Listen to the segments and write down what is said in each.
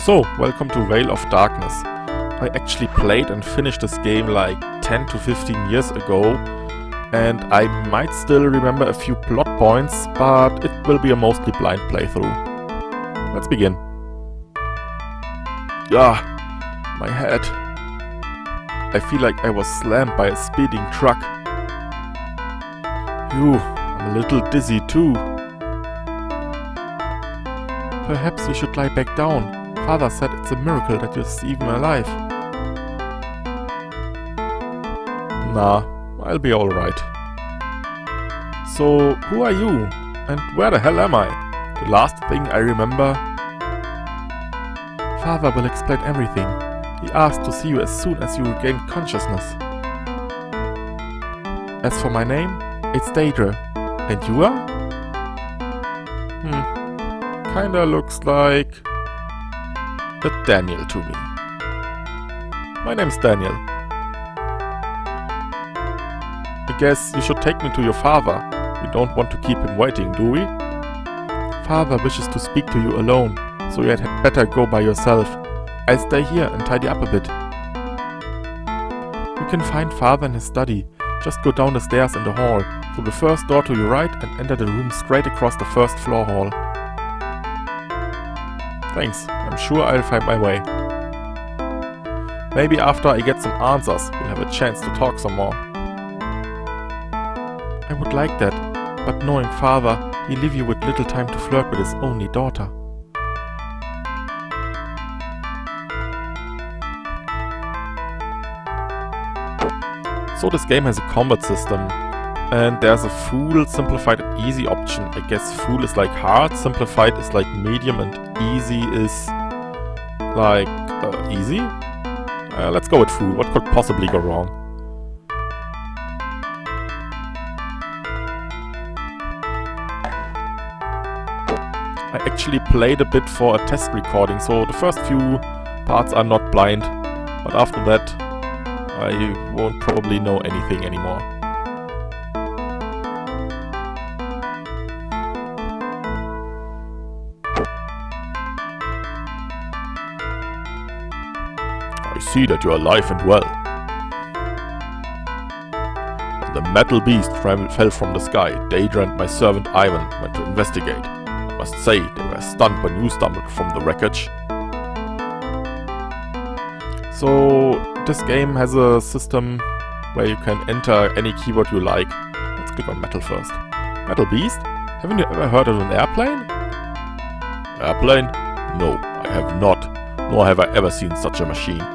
So, welcome to Veil of Darkness. I actually played and finished this game like 10 to 15 years ago, and I might still remember a few plot points, but it will be a mostly blind playthrough. Let's begin. Ah, my head. I feel like I was slammed by a speeding truck. Phew, I'm a little dizzy too. Perhaps we should lie back down. Father said it's a miracle that you're even alive. Nah, I'll be alright. So, who are you? And where the hell am I? The last thing I remember... Father will explain everything. He asked to see you as soon as you regain consciousness. As for my name, it's Daedra. And you are? Kinda looks like... a Daniel to me. My name's Daniel. I guess you should take me to your father. We don't want to keep him waiting, do we? Father wishes to speak to you alone, so you had better go by yourself. I'll stay here and tidy up a bit. You can find Father in his study. Just go down the stairs in the hall, through the first door to your right and enter the room straight across the first floor hall. Thanks, I'm sure I'll find my way. Maybe after I get some answers, we'll have a chance to talk some more. I would like that, but knowing Father, he'll leave you with little time to flirt with his only daughter. So this game has a combat system, and there's a full, simplified and easy option. I guess full is like hard, simplified is like medium, and easy is like easy? Let's go with full. What could possibly go wrong? I actually played a bit for a test recording, so the first few parts are not blind, but after that I won't probably know anything anymore. I see that you are alive and well. When the metal beast fell from the sky, Daedra and my servant Ivan went to investigate. I must say, they were stunned when you stumbled from the wreckage. So, this game has a system where you can enter any keyword you like. Let's click on metal first. Metal beast? Haven't you ever heard of an airplane? Airplane? No, I have not, nor have I ever seen such a machine.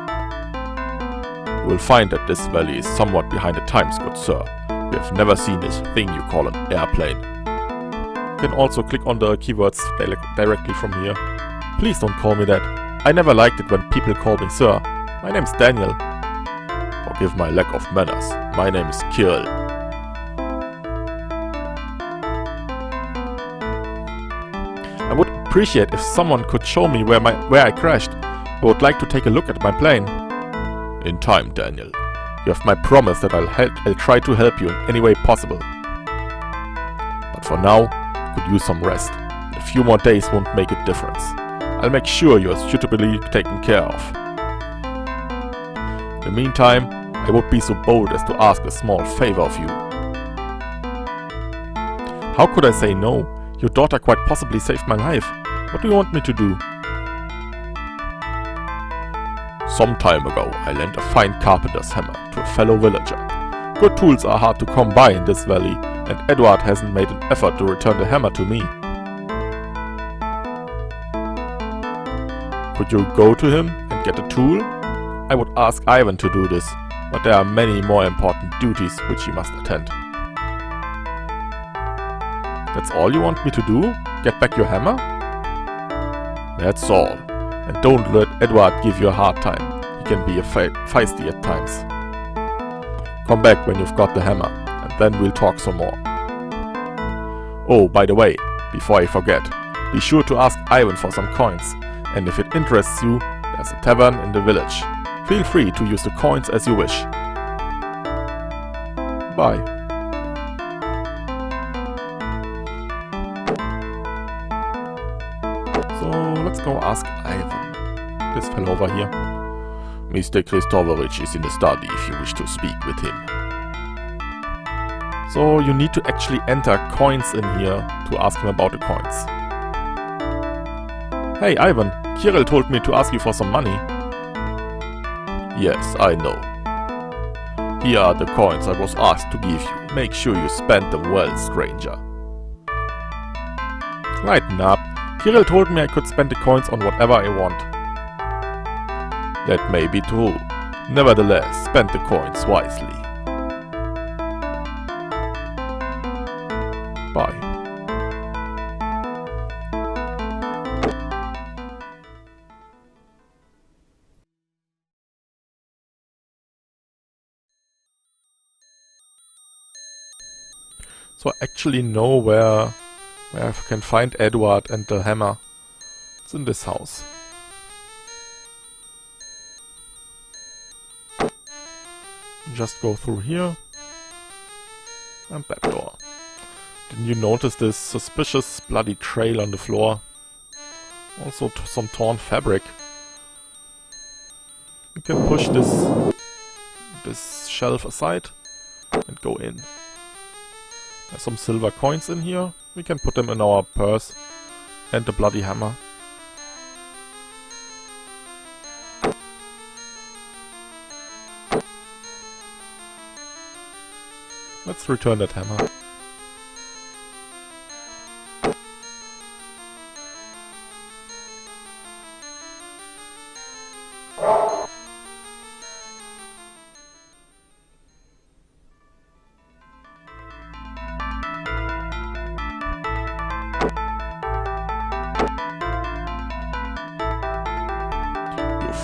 You will find that this valley is somewhat behind the times, good sir. We have never seen this thing you call an airplane. You can also click on the keywords directly from here. Please don't call me that. I never liked it when people call me sir. My name's Daniel. Forgive my lack of manners. My name is Kirill. I would appreciate if someone could show me where I crashed. I would like to take a look at my plane. In time, Daniel. You have my promise that I'll try to help you in any way possible. But for now, you could use some rest. A few more days won't make a difference. I'll make sure you are suitably taken care of. In the meantime, I would be so bold as to ask a small favor of you. How could I say no? Your daughter quite possibly saved my life. What do you want me to do? Some time ago, I lent a fine carpenter's hammer to a fellow villager. Good tools are hard to come by in this valley, and Edward hasn't made an effort to return the hammer to me. Could you go to him and get a tool? I would ask Ivan to do this, but there are many more important duties which he must attend. That's all you want me to do? Get back your hammer? That's all. And don't let Edward give you a hard time. He can be feisty at times. Come back when you've got the hammer, and then we'll talk some more. Oh, by the way, before I forget, be sure to ask Ivan for some coins, and if it interests you, there's a tavern in the village. Feel free to use the coins as you wish. Bye. So let's go ask Ivan. This fell over here. Mr. Christoforich is in the study if you wish to speak with him. So you need to actually enter coins in here to ask him about the coins. Hey Ivan, Kirill told me to ask you for some money. Yes, I know. Here are the coins I was asked to give you. Make sure you spend them well, stranger. Lighten up. Kirill told me I could spend the coins on whatever I want. That may be true. Nevertheless, spend the coins wisely. Bye. So I actually know where I can find Edward and the hammer. It's in this house. Just go through here. And that door. Didn't you notice this suspicious bloody trail on the floor? Also some torn fabric. You can push this shelf aside and go in. There's some silver coins in here. We can put them in our purse. And the bloody hammer. Let's return that hammer.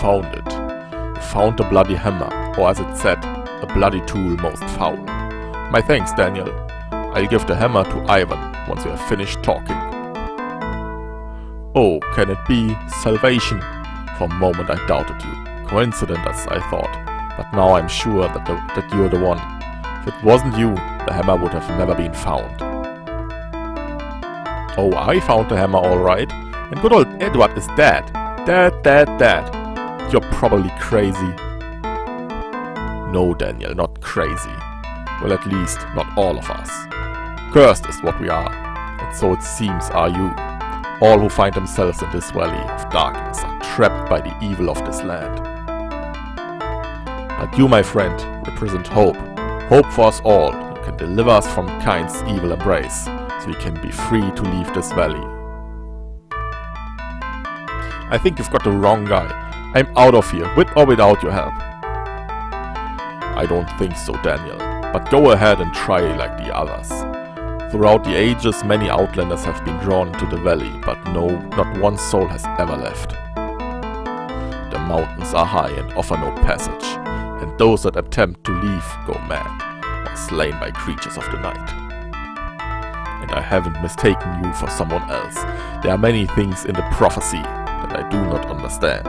Found it. You found the bloody hammer, or as it said, a bloody tool most foul. My thanks, Daniel. I'll give the hammer to Ivan once we have finished talking. Oh, can it be salvation? For a moment I doubted you. Coincident as I thought, but now I'm sure that you're the one. If it wasn't you, the hammer would have never been found. Oh, I found the hammer alright, and good old Edward is dead. Dead. You're probably crazy. No, Daniel, not crazy. Well, at least, not all of us. Cursed is what we are, and so it seems are you. All who find themselves in this valley of darkness are trapped by the evil of this land. But you, my friend, represent hope. Hope for us all. You can deliver us from Kain's evil embrace, so we can be free to leave this valley. I think you've got the wrong guy. I'm out of here, with or without your help. I don't think so, Daniel, but go ahead and try like the others. Throughout the ages, many outlanders have been drawn into the valley, but no, not one soul has ever left. The mountains are high and offer no passage, and those that attempt to leave go mad, or slain by creatures of the night. And I haven't mistaken you for someone else. There are many things in the prophecy that I do not understand.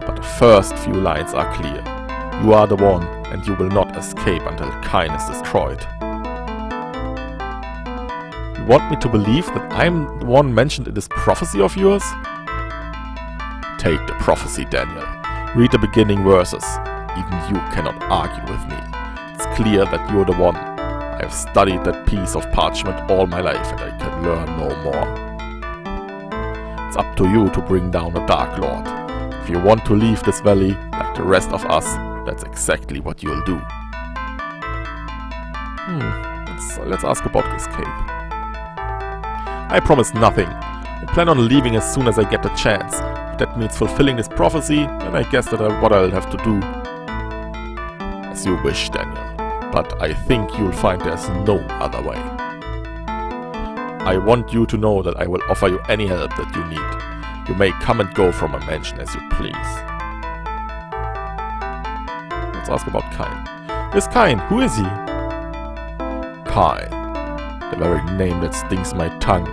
But the first few lines are clear. You are the one, and you will not escape until Kain is destroyed. You want me to believe that I'm the one mentioned in this prophecy of yours? Take the prophecy, Daniel. Read the beginning verses. Even you cannot argue with me. It's clear that you're the one. I have studied that piece of parchment all my life, and I can learn no more. It's up to you to bring down the Dark Lord. If you want to leave this valley, like the rest of us, that's exactly what you'll do. Let's ask about escape. I promise nothing. I plan on leaving as soon as I get the chance. If that means fulfilling this prophecy, then I guess that's what I'll have to do. As you wish, Daniel. But I think you'll find there's no other way. I want you to know that I will offer you any help that you need. You may come and go from my mansion as you please. Let's ask about Kain. This Kain, who is he? Kain. The very name that stings my tongue.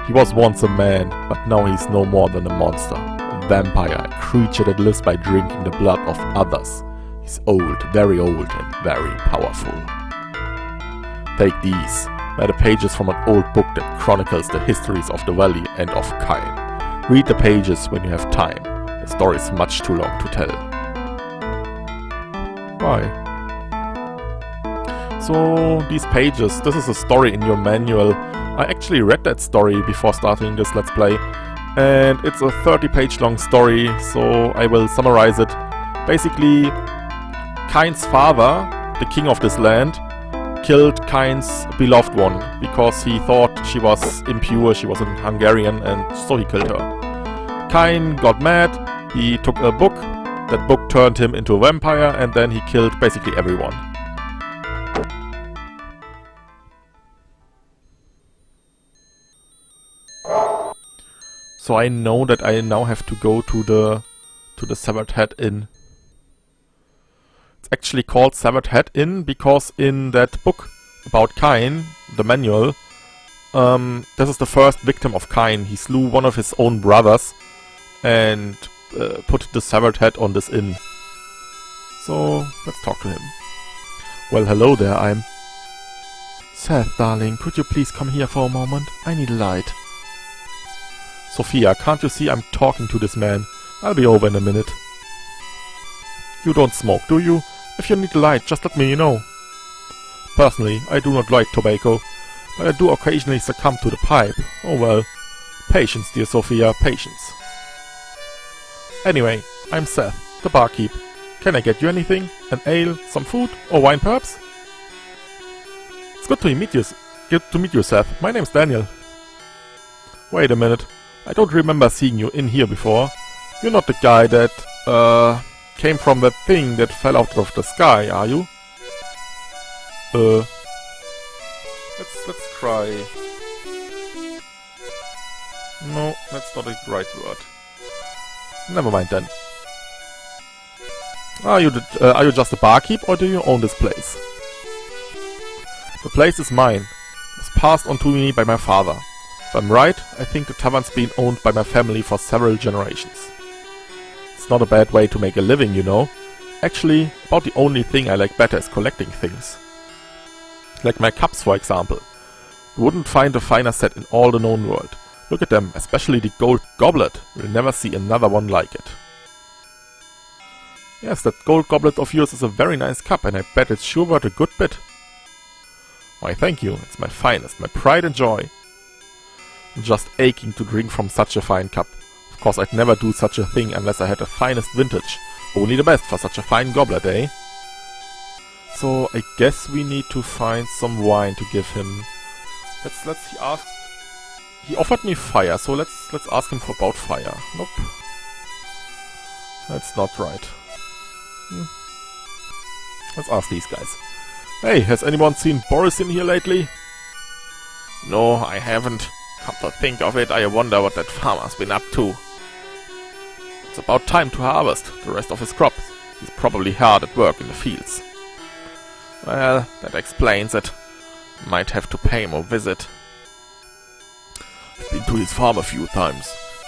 He was once a man, but now he's no more than a monster. A vampire, a creature that lives by drinking the blood of others. He's old, very old, and very powerful. Take these. They're the pages from an old book that chronicles the histories of the valley and of Kain. Read the pages when you have time, The story is much too long to tell. Why? So, these pages, this is a story in your manual. I actually read that story before starting this Let's Play. And it's a 30-page long story, so I will summarize it. Basically, Kain's father, the king of this land, killed Kain's beloved one because he thought she was impure, she was a Hungarian, and so he killed her. Kain got mad, he took a book, that book turned him into a vampire, and then he killed basically everyone. So I know that I now have to go to the Severed Head Inn. It's actually called Severed Head Inn because in that book about Kain, the manual, this is the first victim of Kain. He slew one of his own brothers and put the severed head on this inn. So let's talk to him. Well, hello there, I'm... Seth, darling, could you please come here for a moment? I need a light. Sophia, can't you see I'm talking to this man? I'll be over in a minute. You don't smoke, do you? If you need a light, just let me know. Personally, I do not like tobacco, but I do occasionally succumb to the pipe. Oh well. Patience, dear Sophia, patience. Anyway, I'm Seth, the barkeep. Can I get you anything? An ale, some food, or wine perhaps? It's good to meet you, Seth. My name's Daniel. Wait a minute. I don't remember seeing you in here before. You're not the guy that, came from that thing that fell out of the sky, are you? Let's try... No, that's not a right word. Never mind then. Are you just a barkeep, or do you own this place? The place is mine. It was passed on to me by my father. If I'm right, I think the tavern's been owned by my family for several generations. It's not a bad way to make a living, you know. Actually, about the only thing I like better is collecting things. Like my cups, for example. You wouldn't find a finer set in all the known world. Look at them, especially the gold goblet. You'll never see another one like it. Yes, that gold goblet of yours is a very nice cup, and I bet it's sure worth a good bit. Why, thank you. It's my finest, my pride and joy. I'm just aching to drink from such a fine cup. Of course, I'd never do such a thing unless I had the finest vintage. Only the best for such a fine goblet, eh? So, I guess we need to find some wine to give him. Let's ask... He offered me fire, so let's ask him about fire. Nope. That's not right. Let's ask these guys. Hey, has anyone seen Boris in here lately? No, I haven't. Come to think of it, I wonder what that farmer's been up to. It's about time to harvest the rest of his crops. He's probably hard at work in the fields. Well, that explains it. Might have to pay him a visit. I've been to his farm a few times.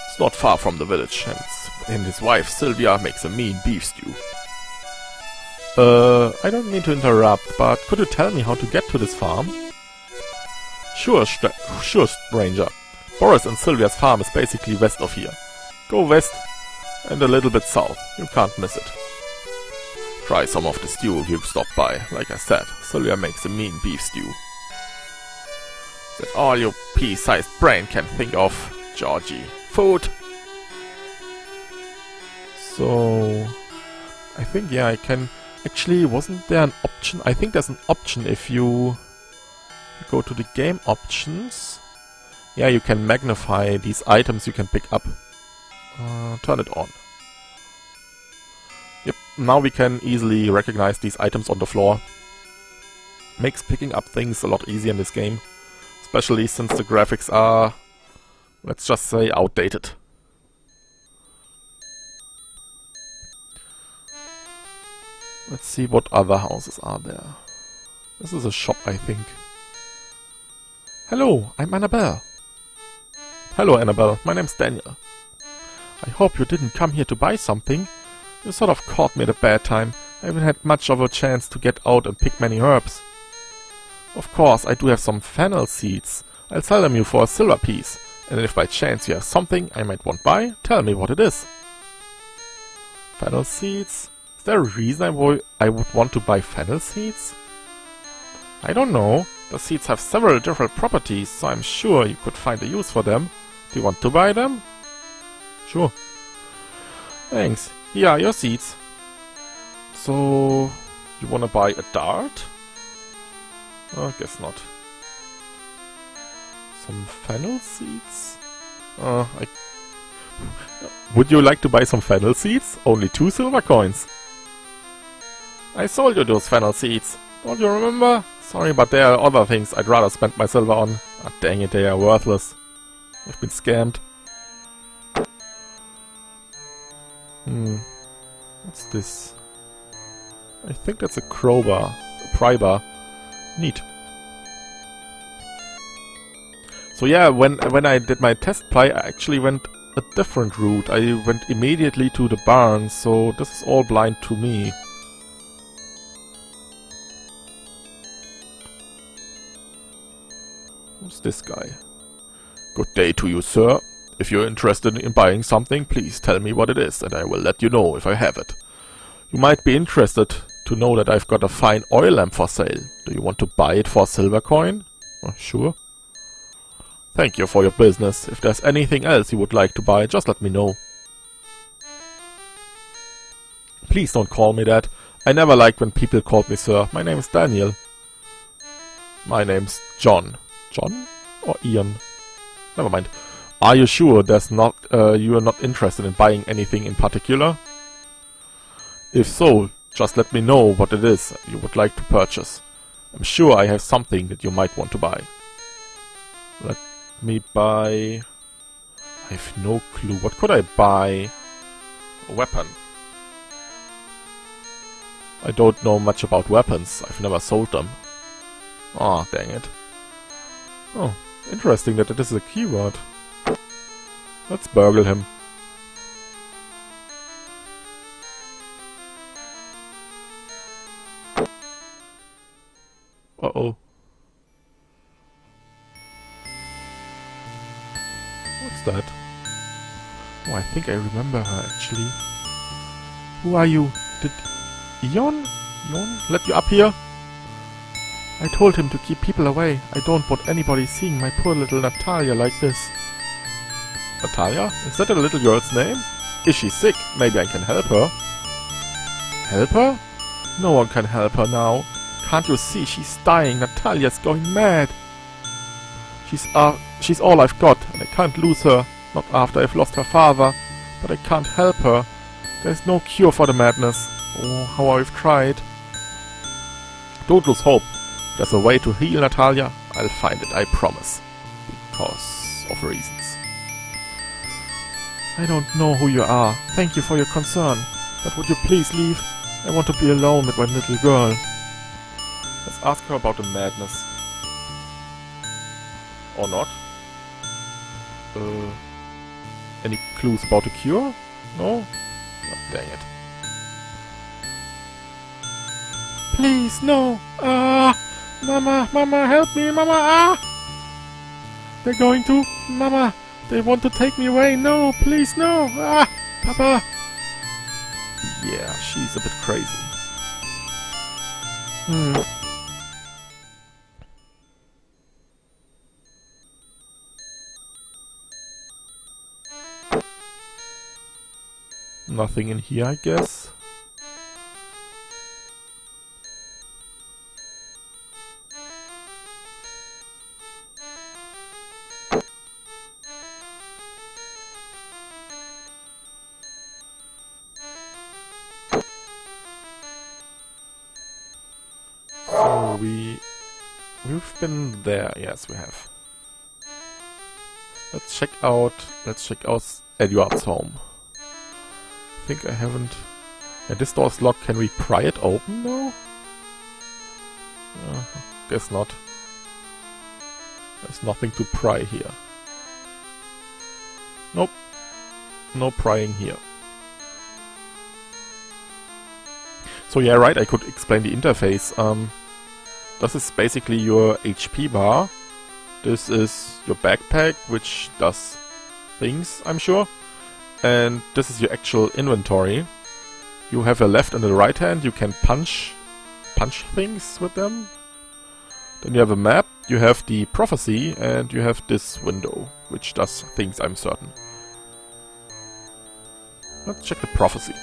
It's not far from the village, and his wife Sylvia makes a mean beef stew. I don't mean to interrupt, but could you tell me how to get to this farm? Sure, stranger. Boris and Sylvia's farm is basically west of here. Go west and a little bit south. You can't miss it. Try some of the stew if you stop by. Like I said, Sylvia makes a mean beef stew. That's all your pea-sized brain can think of, Georgie. Food! So... I think, yeah, I can... Actually, wasn't there an option? I think there's an option if you go to the game options. Yeah, you can magnify these items you can pick up. Turn it on. Yep, now we can easily recognize these items on the floor. Makes picking up things a lot easier in this game. Especially since the graphics are, let's just say, outdated. Let's see what other houses are there. This is a shop, I think. Hello, I'm Annabelle. Hello, Annabelle. My name's Daniel. I hope you didn't come here to buy something. You sort of caught me at a bad time. I haven't had much of a chance to get out and pick many herbs. Of course, I do have some fennel seeds. I'll sell them you for a silver piece. And if by chance you have something I might want buy, tell me what it is. Fennel seeds? Is there a reason I would want to buy fennel seeds? I don't know. The seeds have several different properties, so I'm sure you could find a use for them. Do you want to buy them? Sure. Thanks. Here are your seeds. So, you wanna buy a dart? I guess not. Some fennel seeds? Would you like to buy some fennel seeds? Only 2 silver coins. I sold you those fennel seeds. Don't you remember? Sorry, but there are other things I'd rather spend my silver on. Ah, dang it, they are worthless. I've been scammed. What's this? I think that's a crowbar. A pry bar. Neat. So yeah, when I did my test play, I actually went a different route. I went immediately to the barn, so this is all blind to me. Who's this guy? Good day to you, sir. If you're interested in buying something, please tell me what it is, and I will let you know if I have it. You might be interested to know that I've got a fine oil lamp for sale. Do you want to buy it for a silver coin? Sure. Thank you for your business. If there's anything else you would like to buy, just let me know. Please don't call me that. I never liked when people called me sir. My name is Daniel. My name's John. John? Or Ian? Never mind. Are you sure you are not interested in buying anything in particular? If so, just let me know what it is you would like to purchase. I'm sure I have something that you might want to buy. Let me buy... I have no clue. What could I buy? A weapon. I don't know much about weapons. I've never sold them. Ah, dang it. Oh, interesting that it is a keyword. Let's burgle him. Uh-oh. What's that? Oh, I think I remember her, actually. Who are you? Did Ion let you up here? I told him to keep people away. I don't want anybody seeing my poor little Natalia like this. Natalia? Is that a little girl's name? Is she sick? Maybe I can help her. Help her? No one can help her now. Can't you see she's dying? Natalia's going mad. She's all I've got, and I can't lose her. Not after I've lost her father. But I can't help her. There's no cure for the madness. Oh, how I've tried. Don't lose hope. There's a way to heal Natalia. I'll find it, I promise. Because of reasons. I don't know who you are. Thank you for your concern. But would you please leave? I want to be alone with my little girl. Let's ask her about the madness. Or not. Any clues about the cure? No? Oh, dang it. Please, no! Mama, help me, Mama! They're going to... Mama! They want to take me away! No, please, no! Papa! Yeah, she's a bit crazy. Nothing in here, I guess. So we've been there. Yes, we have. Let's check out Eduard's home. I think I haven't... Yeah, this door's locked. Can we pry it open though? Guess not. There's nothing to pry here. Nope. No prying here. So yeah, right, I could explain the interface. This is basically your HP bar. This is your backpack, which does things, I'm sure. And this is your actual inventory. You have a left and a right hand. You can punch things with them. Then you have a map. You have the prophecy, and you have this window, which does things, I'm certain. Let's check the prophecy.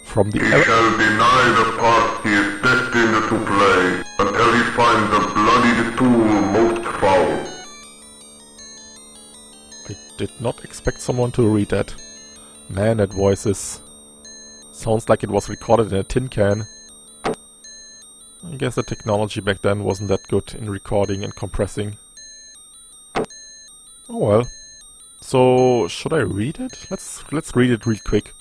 From the he shall deny the part he is destined to play until he finds the bloodied tool most foul. I did not expect someone to read that. Man, that voice sounds like it was recorded in a tin can. I guess the technology back then wasn't that good in recording and compressing. Oh well. So, should I read it? Let's read it real quick.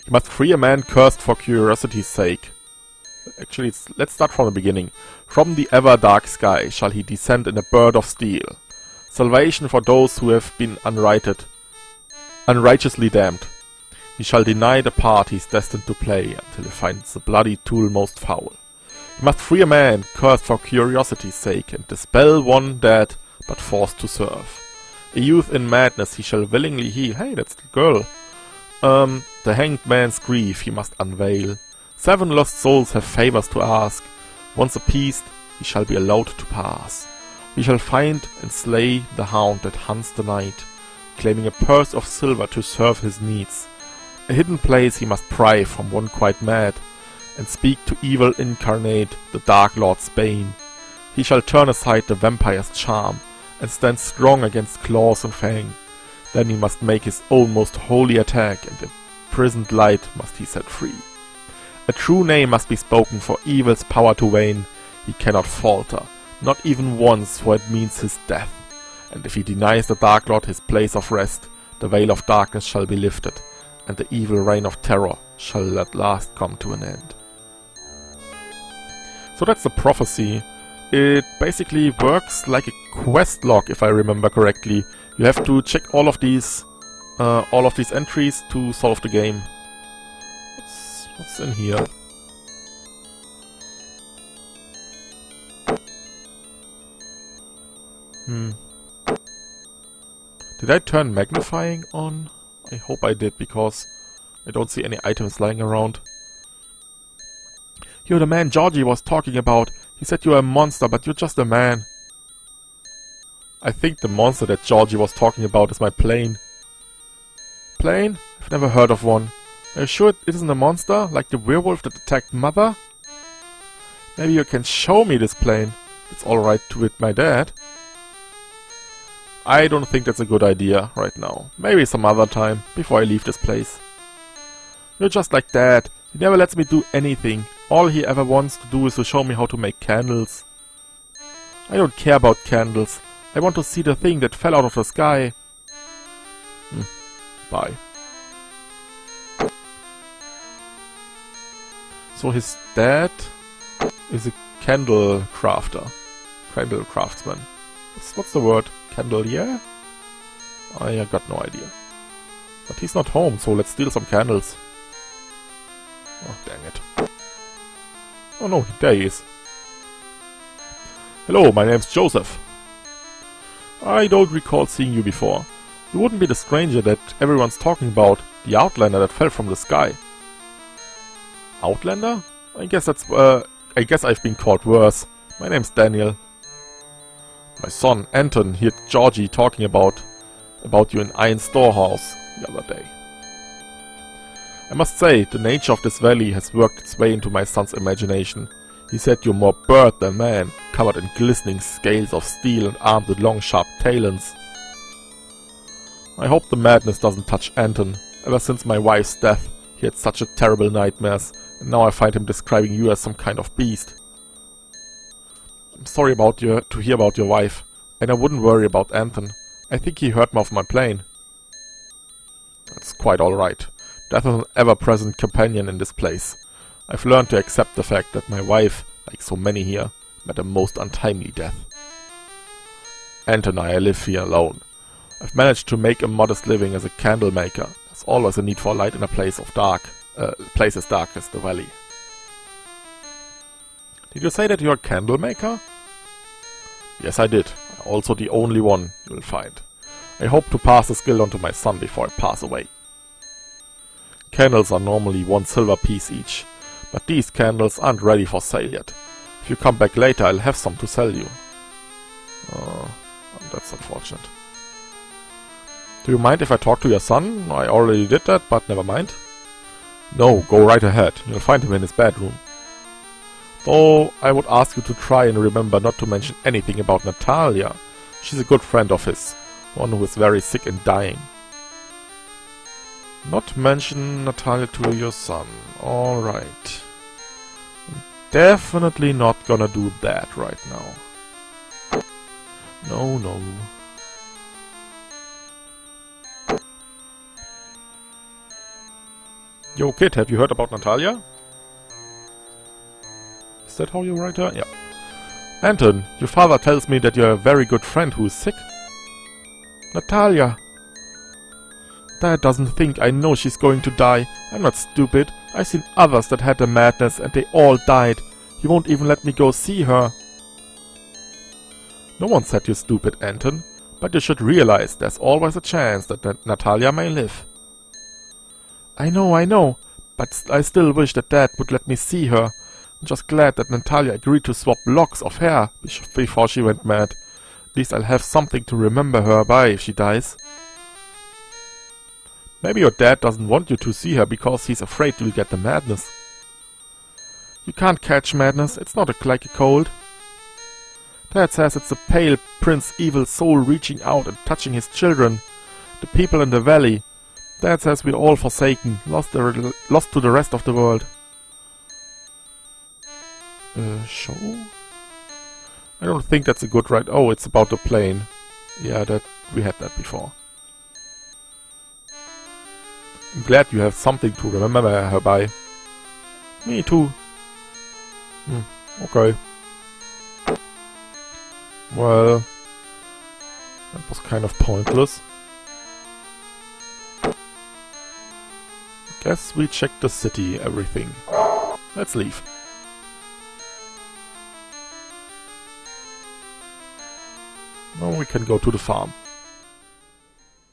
You must free a man cursed for curiosity's sake. Actually, let's start from the beginning. From the ever-dark sky shall he descend in a bird of steel. Salvation for those who have been unrighteously damned. He shall deny the part he is destined to play until he finds the bloody tool most foul. He must free a man cursed for curiosity's sake and dispel one dead but forced to serve. A youth in madness he shall willingly heal. Hey, that's the girl. The hanged man's grief he must unveil. 7 lost souls have favors to ask. Once appeased, he shall be allowed to pass. He shall find and slay the hound that hunts the night, claiming a purse of silver to serve his needs. A hidden place he must pry from one quite mad, and speak to evil incarnate, the Dark Lord's bane. He shall turn aside the vampire's charm, and stand strong against claws and fang. Then he must make his own most holy attack, and the imprisoned light must he set free. A true name must be spoken for evil's power to wane. He cannot falter, not even once, for it means his death. And if he denies the Dark Lord his place of rest, the veil of darkness shall be lifted, and the evil reign of terror shall at last come to an end. So that's the prophecy. It basically works like a quest log, if I remember correctly. You have to check all of these entries to solve the game. What's in here? Did I turn magnifying on? I hope I did, because I don't see any items lying around. You're the man Georgie was talking about. He said you're a monster, but you're just a man. I think the monster that Georgie was talking about is my plane. Plane? I've never heard of one. Are you sure it isn't a monster, like the werewolf that attacked Mother? Maybe you can show me this plane. It's alright with my dad. I don't think that's a good idea right now. Maybe some other time, before I leave this place. You're just like Dad. He never lets me do anything. All he ever wants to do is to show me how to make candles. I don't care about candles. I want to see the thing that fell out of the sky. Bye. So his dad is a candle crafter. Candle craftsman. What's the word? Candelier? I got no idea. But he's not home, so let's steal some candles. Oh, dang it. Oh no, there he is. Hello, my name's Joseph. I don't recall seeing you before. You wouldn't be the stranger that everyone's talking about, the outlander that fell from the sky. Outlander? I guess I've been called worse. My name's Daniel. My son, Anton, heard Georgie talking about you in Iron Storehouse the other day. I must say, the nature of this valley has worked its way into my son's imagination. He said you're more bird than man, covered in glistening scales of steel and armed with long sharp talons. I hope the madness doesn't touch Anton. Ever since my wife's death, he had such terrible nightmares, and now I find him describing you as some kind of beast. I'm sorry to hear about your wife, and I wouldn't worry about Anton. I think he heard me off my plane. That's quite alright. Death is an ever-present companion in this place. I've learned to accept the fact that my wife, like so many here, met a most untimely death. Anton and I live here alone. I've managed to make a modest living as a candle maker. There's always a need for light in a place as dark as the valley. Did you say that you're a candle maker? Yes, I did. Also the only one you'll find. I hope to pass the skill on to my son before I pass away. Candles are normally 1 silver piece each, but these candles aren't ready for sale yet. If you come back later, I'll have some to sell you. That's unfortunate. Do you mind if I talk to your son? I already did that, but never mind. No, go right ahead. You'll find him in his bedroom. Though I would ask you to try and remember not to mention anything about Natalia. She's a good friend of his, one who is very sick and dying. Not mention Natalia to your son. Alright. Definitely not gonna do that right now. No, no. Yo kid, have you heard about Natalia? Is that how you write her? Yeah. Anton, your father tells me that you're a very good friend who is sick. Natalia! Dad doesn't think I know she's going to die. I'm not stupid. I've seen others that had the madness and they all died. He won't even let me go see her. No one said you're stupid, Anton. But you should realize there's always a chance that Natalia may live. I know. But I still wish that Dad would let me see her. I'm just glad that Natalia agreed to swap locks of hair before she went mad. At least I'll have something to remember her by if she dies. Maybe your dad doesn't want you to see her because he's afraid you'll get the madness. You can't catch madness, it's not like a cold. Dad says it's the pale prince evil soul reaching out and touching his children. The people in the valley. Dad says we're all forsaken, lost to the rest of the world. Show? I don't think that's a good write. Oh, it's about the plane. Yeah, we had that before. I'm glad you have something to remember her by. Me too. Okay. Well, that was kind of pointless. Guess we checked the city, everything. Let's leave. Now we can go to the farm.